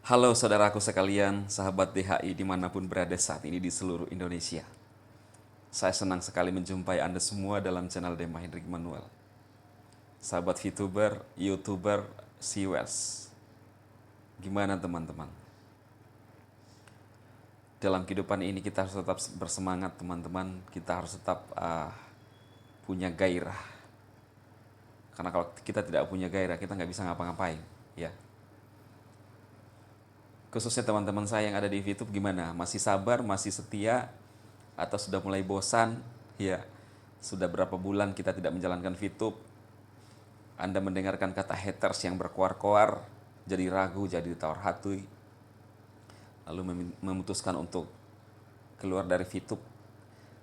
Halo saudaraku sekalian, sahabat DHI dimanapun berada saat ini di seluruh Indonesia. Saya senang sekali menjumpai Anda semua dalam channel Dema Hendrik Manuel. Sahabat VTuber, YouTuber, Siwers. Gimana teman-teman? Dalam kehidupan ini kita harus tetap bersemangat teman-teman. Kita harus tetap punya gairah. Karena kalau kita tidak punya gairah, kita nggak bisa ngapa-ngapain. Ya. Khususnya teman-teman saya yang ada di YouTube gimana? Masih sabar, masih setia, atau sudah mulai bosan? Ya, sudah berapa bulan kita tidak menjalankan VTube. Anda mendengarkan kata haters yang berkoar-koar, jadi ragu, jadi tawar hati, lalu memutuskan untuk keluar dari VTube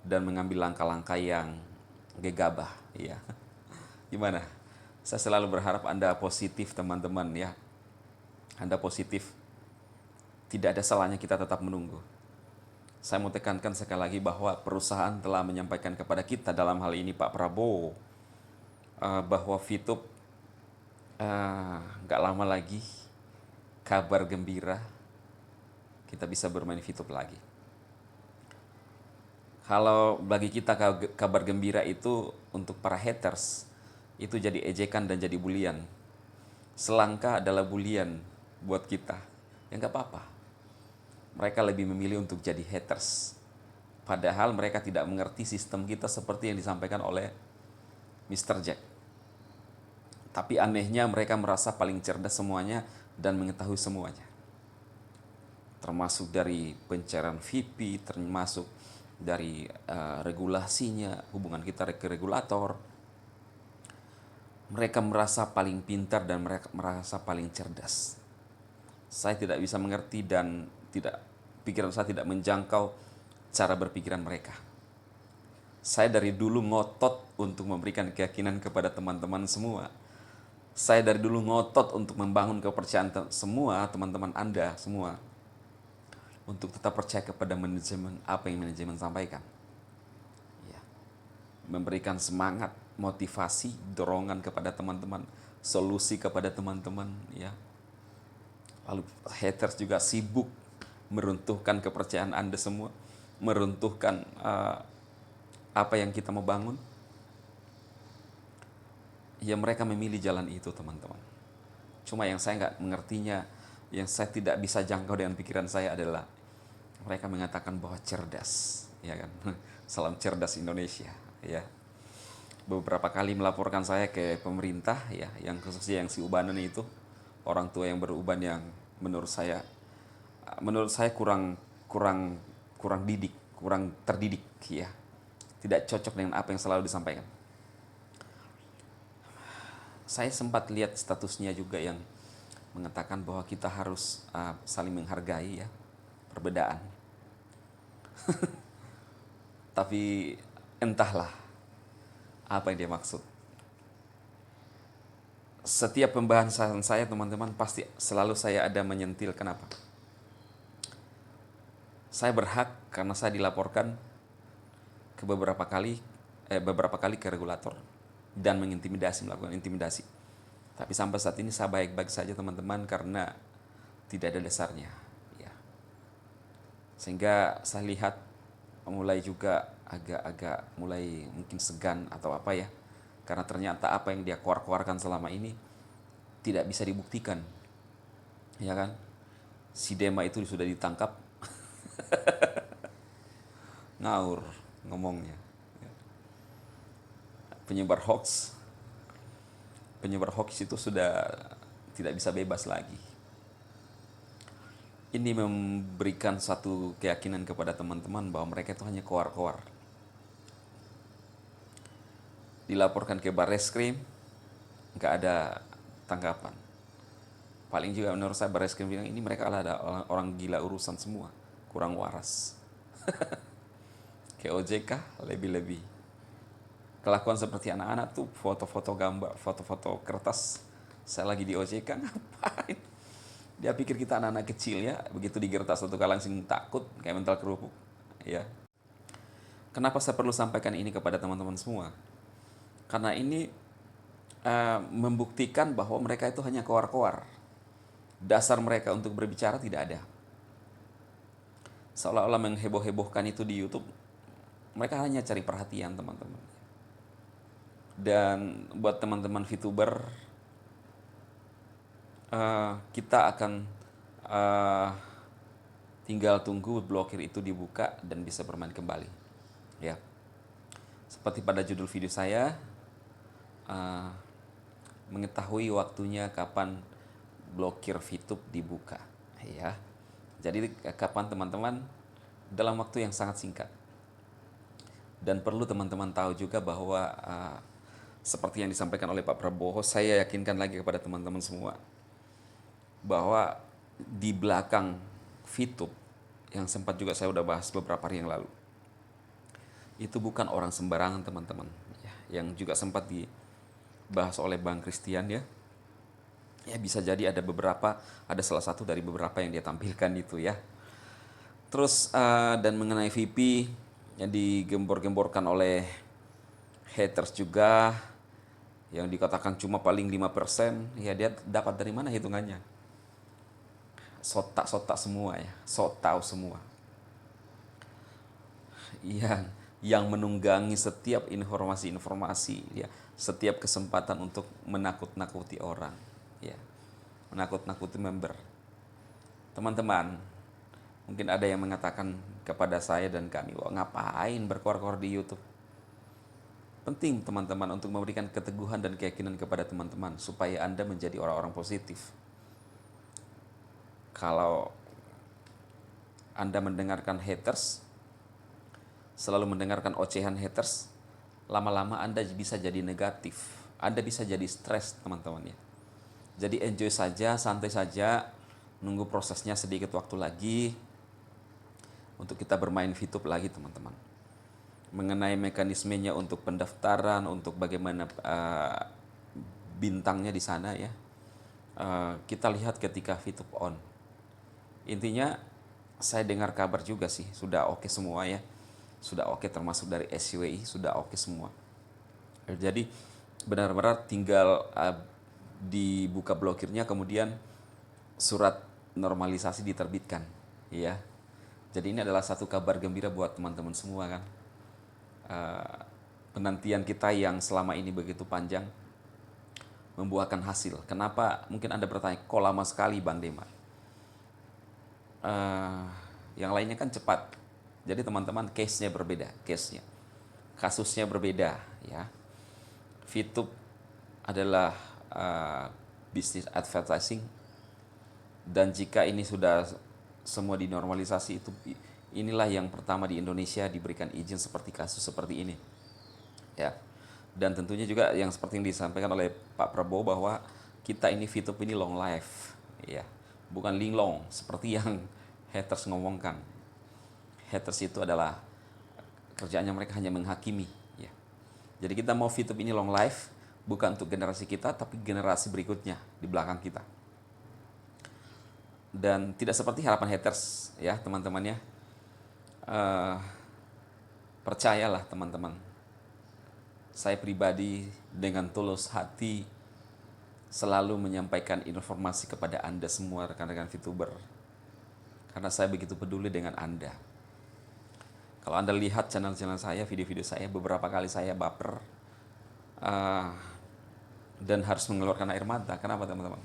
dan mengambil langkah-langkah yang gegabah. Ya, gimana? Saya selalu berharap Anda positif teman-teman ya. Anda positif, tidak ada salahnya kita tetap menunggu. Saya mau tekankan sekali lagi bahwa perusahaan telah menyampaikan kepada kita, dalam hal ini Pak Prabowo, bahwa VTube nggak lama lagi, kabar gembira, kita bisa bermain VTube lagi. Kalau bagi kita kabar gembira itu untuk para haters, itu jadi ejekan dan jadi bulian. Selangkah adalah bulian buat kita. Ya nggak apa-apa. Mereka lebih memilih untuk jadi haters. Padahal mereka tidak mengerti sistem kita seperti yang disampaikan oleh Mr. Jack. Tapi anehnya mereka merasa paling cerdas semuanya dan mengetahui semuanya. Termasuk dari pencairan VP, termasuk dari regulasinya, hubungan kita ke regulator. Mereka merasa paling pintar dan mereka merasa paling cerdas. Saya tidak bisa mengerti dan pikiran saya tidak menjangkau cara berpikiran mereka. Saya dari dulu ngotot untuk memberikan keyakinan kepada teman-teman semua. Saya dari dulu ngotot untuk membangun kepercayaan semua teman-teman Anda semua. Untuk tetap percaya kepada manajemen, apa yang manajemen sampaikan. Ya. Memberikan semangat, motivasi, dorongan kepada teman-teman, solusi kepada teman-teman. Ya. Lalu haters juga sibuk meruntuhkan kepercayaan Anda semua, meruntuhkan apa yang kita mau bangun. Ya mereka memilih jalan itu teman-teman. Cuma yang saya nggak mengertinya, yang saya tidak bisa jangkau dengan pikiran saya adalah mereka mengatakan bahwa cerdas, ya kan? Salam cerdas Indonesia, ya. Beberapa kali melaporkan saya ke pemerintah, ya, yang khususnya yang si ubanan itu, orang tua yang beruban yang menurut saya kurang kurang kurang didik, kurang terdidik, ya. Tidak cocok dengan apa yang selalu disampaikan. Saya sempat lihat statusnya juga yang mengatakan bahwa kita harus saling menghargai ya perbedaan. Tapi entahlah apa yang dia maksud. Setiap pembahasan saya teman-teman pasti selalu saya ada menyentil. Kenapa? Saya berhak karena saya dilaporkan ke beberapa kali ke regulator dan melakukan intimidasi. Tapi sampai saat ini saya baik-baik saja teman-teman karena tidak ada dasarnya. Ya. Sehingga saya lihat mulai juga agak-agak mulai mungkin segan atau apa ya. Karena ternyata apa yang dia keluarkan selama ini tidak bisa dibuktikan. Ya kan? Si Dema itu sudah ditangkap, ngaur ngomongnya. Penyebar hoax, penyebar hoax itu sudah tidak bisa bebas lagi. Ini memberikan satu keyakinan kepada teman-teman bahwa mereka itu hanya koar-koar. Dilaporkan ke Barreskrim, nggak ada tanggapan. Paling juga menurut saya Barreskrim bilang ini mereka ada orang gila urusan semua, kurang waras. Ke OJK lebih-lebih. Kelakuan seperti anak-anak tuh foto-foto gambar, foto-foto kertas. Saya lagi di OJK ngapain? Dia pikir kita anak-anak kecil ya, begitu digertak satu kali langsung takut kayak mental kerupuk. Ya. Kenapa saya perlu sampaikan ini kepada teman-teman semua? Karena ini membuktikan bahwa mereka itu hanya koar-koar. Dasar mereka untuk berbicara tidak ada. Seolah-olah mengheboh-hebohkan itu di YouTube, mereka hanya cari perhatian teman-teman. Dan buat teman-teman VTuber, kita akan eh, tinggal tunggu blokir itu dibuka dan bisa bermain kembali. Ya, seperti pada judul video saya, eh, mengetahui waktunya kapan blokir VTube dibuka. Ya, jadi kapan teman-teman? Dalam waktu yang sangat singkat. Dan perlu teman-teman tahu juga bahwa seperti yang disampaikan oleh Pak Prabowo, saya yakinkan lagi kepada teman-teman semua bahwa di belakang VTube yang sempat juga saya udah bahas beberapa hari yang lalu, itu bukan orang sembarangan teman-teman, ya, yang juga sempat dibahas oleh Bang Christian ya. Ya bisa jadi ada salah satu dari beberapa yang dia tampilkan itu ya. Terus dan mengenai VP yang digembor-gemborkan oleh haters juga, yang dikatakan cuma paling 5%, ya dia dapat dari mana hitungannya? Sotak-sotak semua ya, sok tahu semua. Yang menunggangi setiap informasi-informasi ya, setiap kesempatan untuk menakut-nakuti orang ya, menakut-nakuti member. Teman-teman, mungkin ada yang mengatakan kepada saya dan kami, wah ngapain berkoar-koar di YouTube? Penting teman-teman untuk memberikan keteguhan dan keyakinan kepada teman-teman supaya Anda menjadi orang-orang positif. Kalau Anda mendengarkan haters, selalu mendengarkan ocehan haters, lama-lama Anda bisa jadi negatif. Anda bisa jadi stres teman-teman ya. Jadi enjoy saja, santai saja, nunggu prosesnya sedikit waktu lagi untuk kita bermain VTube lagi teman-teman. Mengenai mekanismenya untuk pendaftaran, untuk bagaimana bintangnya di sana ya, kita lihat ketika VTube on. Intinya saya dengar kabar juga sih sudah oke semua ya, sudah oke termasuk dari SUWI sudah oke semua. Jadi benar-benar tinggal dibuka blokirnya, kemudian surat normalisasi diterbitkan ya. Jadi ini adalah satu kabar gembira buat teman-teman semua kan. Penantian kita yang selama ini begitu panjang membuahkan hasil. Kenapa? Mungkin Anda bertanya, kok lama sekali Bang Dema? Yang lainnya kan cepat. Jadi teman-teman, case-nya berbeda, kasusnya berbeda ya. VTube adalah bisnis advertising, dan jika ini sudah semua dinormalisasi, inilah yang pertama di Indonesia diberikan izin seperti kasus seperti ini ya. Dan tentunya juga yang seperti yang disampaikan oleh Pak Prabowo bahwa kita ini VTube ini long life ya, bukan linglong seperti yang haters ngomongkan. Haters itu adalah kerjaannya mereka hanya menghakimi ya. Jadi kita mau VTube ini long life, bukan untuk generasi kita tapi generasi berikutnya di belakang kita. Dan tidak seperti harapan haters ya teman-teman ya. Percayalah teman-teman, saya pribadi dengan tulus hati selalu menyampaikan informasi kepada Anda semua rekan-rekan VTuber, karena saya begitu peduli dengan Anda. Kalau Anda lihat channel-channel saya, video-video saya, beberapa kali saya baper dan harus mengeluarkan air mata. Kenapa teman-teman?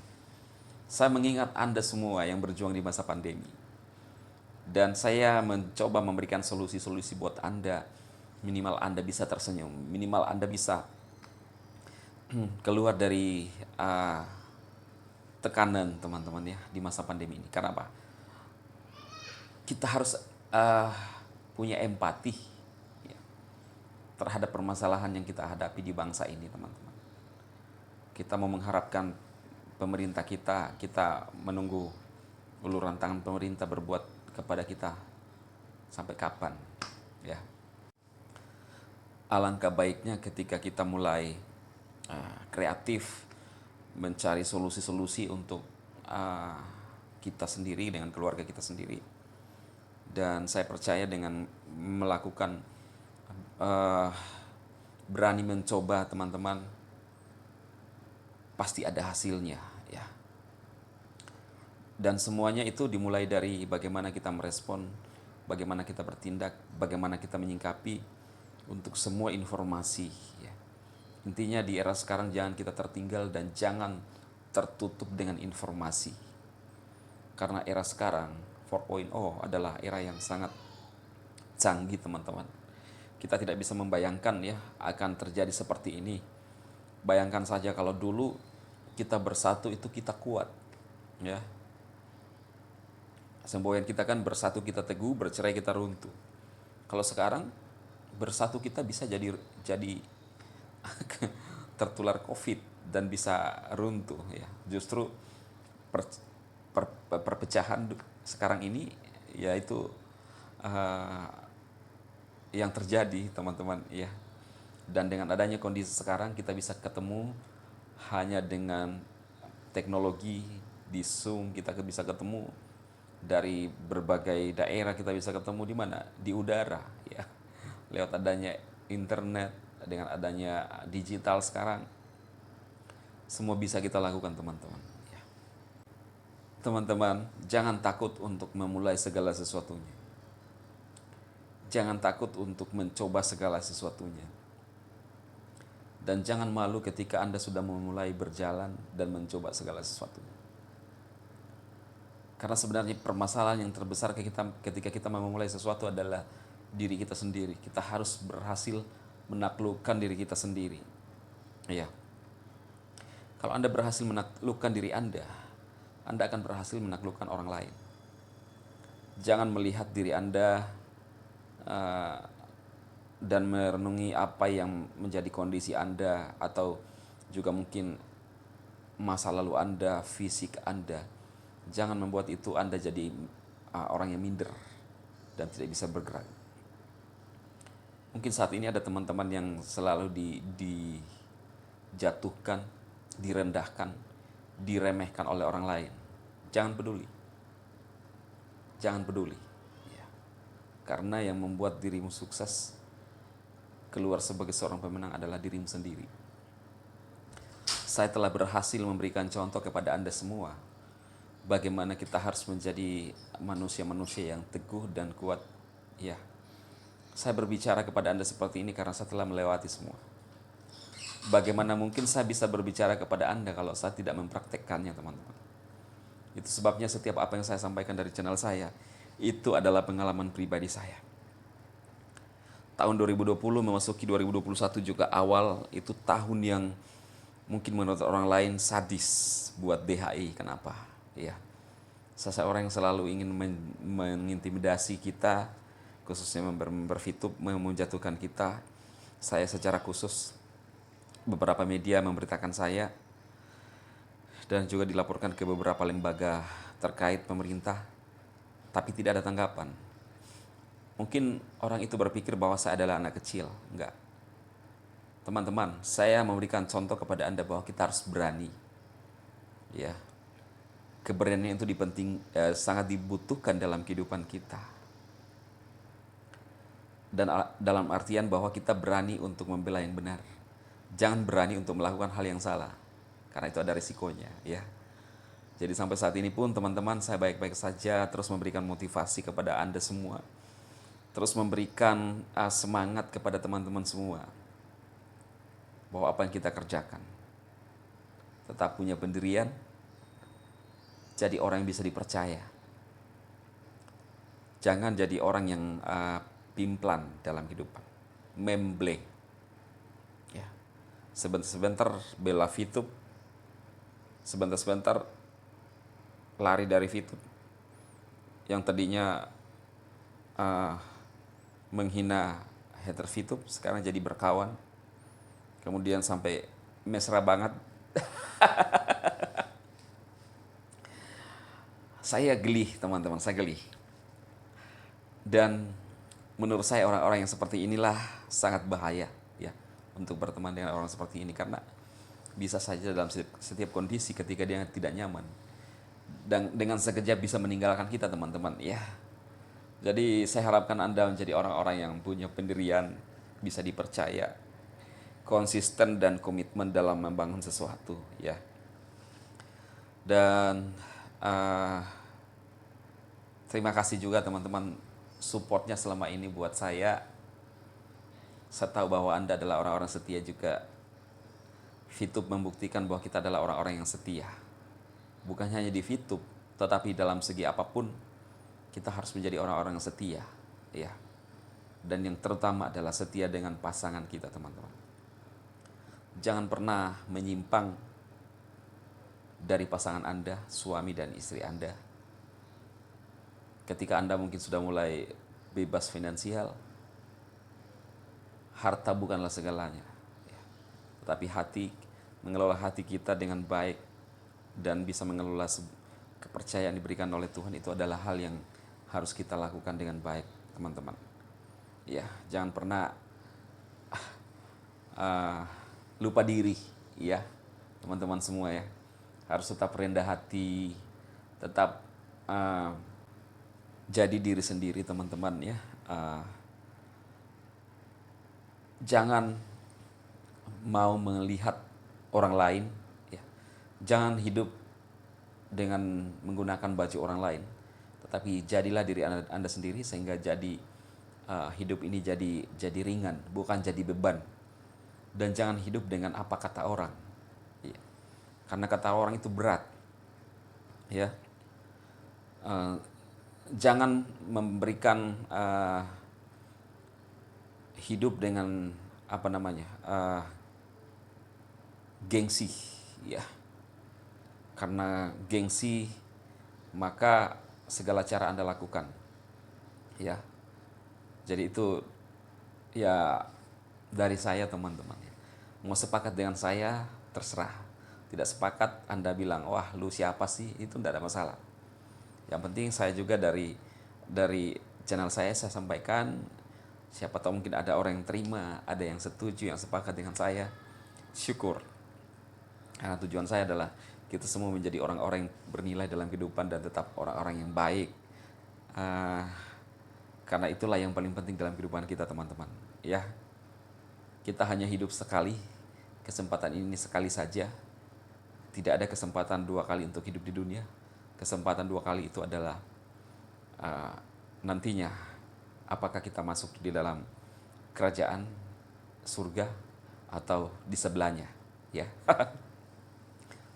Saya mengingat Anda semua yang berjuang di masa pandemi. Dan saya mencoba memberikan solusi-solusi buat Anda. Minimal Anda bisa tersenyum. Minimal Anda bisa keluar dari tekanan teman-teman ya di masa pandemi ini. Karena apa? Kita harus punya empati ya, terhadap permasalahan yang kita hadapi di bangsa ini teman-teman. Kita mau mengharapkan pemerintah kita menunggu uluran tangan pemerintah berbuat kepada kita sampai kapan ya. Alangkah baiknya ketika kita mulai kreatif mencari solusi-solusi untuk kita sendiri dengan keluarga kita sendiri. Dan saya percaya dengan melakukan berani mencoba teman-teman, pasti ada hasilnya ya. Dan semuanya itu dimulai dari bagaimana kita merespon, bagaimana kita bertindak, bagaimana kita menyingkapi untuk semua informasi. Ya. Intinya di era sekarang jangan kita tertinggal dan jangan tertutup dengan informasi. Karena era sekarang 4.0 adalah era yang sangat canggih teman-teman. Kita tidak bisa membayangkan ya akan terjadi seperti ini. Bayangkan saja kalau dulu kita bersatu itu kita kuat. Ya, semboyan kita kan bersatu kita teguh, bercerai kita runtuh. Kalau sekarang bersatu kita bisa jadi tertular COVID dan bisa runtuh ya. Justru per, perpecahan sekarang ini yaitu uh, yang terjadi teman-teman ya. Dan dengan adanya kondisi sekarang kita bisa ketemu hanya dengan teknologi di Zoom, kita bisa ketemu dari berbagai daerah, kita bisa ketemu di mana? Di udara ya. Lewat adanya internet, dengan adanya digital sekarang semua bisa kita lakukan teman-teman ya. Teman-teman, jangan takut untuk memulai segala sesuatunya. Jangan takut untuk mencoba segala sesuatunya. Dan jangan malu ketika Anda sudah memulai berjalan dan mencoba segala sesuatunya. Karena sebenarnya permasalahan yang terbesar ketika kita memulai sesuatu adalah diri kita sendiri. Kita harus berhasil menaklukkan diri kita sendiri. Ya. Kalau Anda berhasil menaklukkan diri Anda akan berhasil menaklukkan orang lain. Jangan melihat diri Anda dan merenungi apa yang menjadi kondisi Anda atau juga mungkin masa lalu Anda, fisik Anda. Jangan membuat itu Anda jadi orang yang minder dan tidak bisa bergerak. Mungkin saat ini ada teman-teman yang selalu dijatuhkan, direndahkan, diremehkan oleh orang lain. Jangan peduli. Jangan peduli. Ya. Karena yang membuat dirimu sukses keluar sebagai seorang pemenang adalah dirimu sendiri. Saya telah berhasil memberikan contoh kepada Anda semua bagaimana kita harus menjadi manusia-manusia yang teguh dan kuat. Ya, saya berbicara kepada Anda seperti ini karena saya telah melewati semua. Bagaimana mungkin saya bisa berbicara kepada Anda kalau saya tidak mempraktekkannya, teman-teman? Itu sebabnya setiap apa yang saya sampaikan dari channel saya, itu adalah pengalaman pribadi saya. Tahun 2020 memasuki 2021 juga awal, itu tahun yang mungkin menurut orang lain sadis buat DHI. Kenapa? Ya, seseorang yang selalu ingin mengintimidasi kita, khususnya member VTube, menjatuhkan kita. Saya secara khusus, beberapa media memberitakan saya dan juga dilaporkan ke beberapa lembaga terkait pemerintah, tapi tidak ada tanggapan. Mungkin orang itu berpikir bahwa saya adalah anak kecil. Enggak. Teman-teman, saya memberikan contoh kepada Anda bahwa kita harus berani. Ya. Keberanian itu sangat dibutuhkan dalam kehidupan kita. Dan dalam artian bahwa kita berani untuk membela yang benar. Jangan berani untuk melakukan hal yang salah. Karena itu ada risikonya, ya. Jadi sampai saat ini pun teman-teman, saya baik-baik saja, terus memberikan motivasi kepada Anda semua. Terus memberikan semangat kepada teman-teman semua. Bahwa apa yang kita kerjakan, tetap punya pendirian, jadi orang yang bisa dipercaya. Jangan jadi orang yang pimplan dalam kehidupan, memble. Ya. Sebentar-sebentar bela VTube, sebentar-sebentar lari dari VTube. Yang tadinya menghina hater VTube, sekarang jadi berkawan. Kemudian sampai mesra banget. Saya geli, teman-teman, saya geli. Dan menurut saya orang-orang yang seperti inilah sangat bahaya ya untuk berteman dengan orang seperti ini, karena bisa saja dalam setiap kondisi ketika dia tidak nyaman dan dengan sekejap bisa meninggalkan kita, teman-teman ya. Jadi saya harapkan Anda menjadi orang-orang yang punya pendirian, bisa dipercaya, konsisten dan komitmen dalam membangun sesuatu ya. Dan Eh, Terima kasih juga teman-teman supportnya selama ini buat saya. Saya tahu bahwa Anda adalah orang-orang setia juga. VTube membuktikan bahwa kita adalah orang-orang yang setia. Bukan hanya di VTube, tetapi dalam segi apapun kita harus menjadi orang-orang yang setia, ya. Dan yang terutama adalah setia dengan pasangan kita, teman-teman. Jangan pernah menyimpang dari pasangan Anda, suami dan istri Anda. Ketika Anda mungkin sudah mulai bebas finansial, harta bukanlah segalanya, ya. Tetapi mengelola hati kita dengan baik dan bisa mengelola kepercayaan diberikan oleh Tuhan, itu adalah hal yang harus kita lakukan dengan baik, teman-teman. Ya, jangan pernah uh, lupa diri, ya, teman-teman semua ya. Harus tetap rendah hati, tetap jadi diri sendiri, teman-teman ya. Jangan mau melihat orang lain, ya. Jangan hidup dengan menggunakan baju orang lain, tetapi jadilah diri Anda sendiri sehingga hidup ini jadi ringan, bukan jadi beban. Dan jangan hidup dengan apa kata orang, ya. Karena kata orang itu berat, ya. Jangan memberikan hidup dengan apa namanya gengsi, ya. Karena gengsi maka segala cara Anda lakukan, ya. Jadi itu ya dari saya, teman-teman. Mau sepakat dengan saya terserah, tidak sepakat Anda bilang wah lu siapa sih, itu tidak ada masalah. Yang penting saya juga dari channel saya sampaikan, siapa tahu mungkin ada orang yang terima, ada yang setuju, yang sepakat dengan saya, syukur. Karena tujuan saya adalah kita semua menjadi orang-orang yang bernilai dalam kehidupan dan tetap orang-orang yang baik. Karena itulah yang paling penting dalam kehidupan kita, teman-teman. Ya, kita hanya hidup sekali, kesempatan ini sekali saja. Tidak ada kesempatan dua kali untuk hidup di dunia. Kesempatan dua kali itu adalah nantinya apakah kita masuk di dalam kerajaan surga atau di sebelahnya, ya.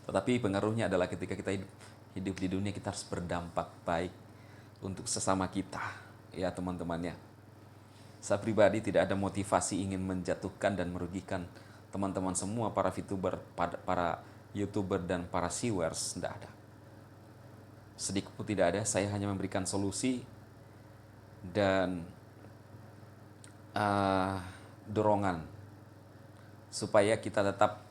Tetapi pengaruhnya adalah ketika kita hidup di dunia, kita harus berdampak baik untuk sesama kita, ya teman-temannya. Saya pribadi tidak ada motivasi ingin menjatuhkan dan merugikan teman-teman semua, para VTuber, para YouTuber dan para viewers, tidak ada. Sedikit pun tidak ada, saya hanya memberikan solusi dan dorongan supaya kita tetap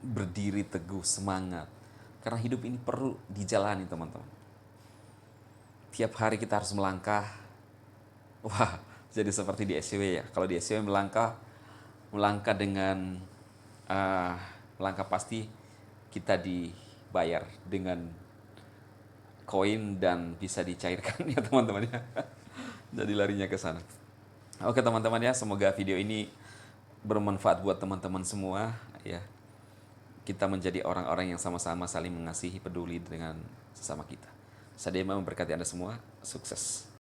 berdiri teguh, semangat. Karena hidup ini perlu dijalani, teman-teman. Tiap hari kita harus melangkah. Wah, jadi seperti di SCW ya. Kalau di SCW melangkah dengan langkah pasti kita dibayar dengan koin dan bisa dicairkan ya teman-teman ya. Jadi larinya ke sana. Oke teman-teman ya, semoga video ini bermanfaat buat teman-teman semua ya. Kita menjadi orang-orang yang sama-sama saling mengasihi, peduli dengan sesama kita. Saya memberkati Anda semua, sukses.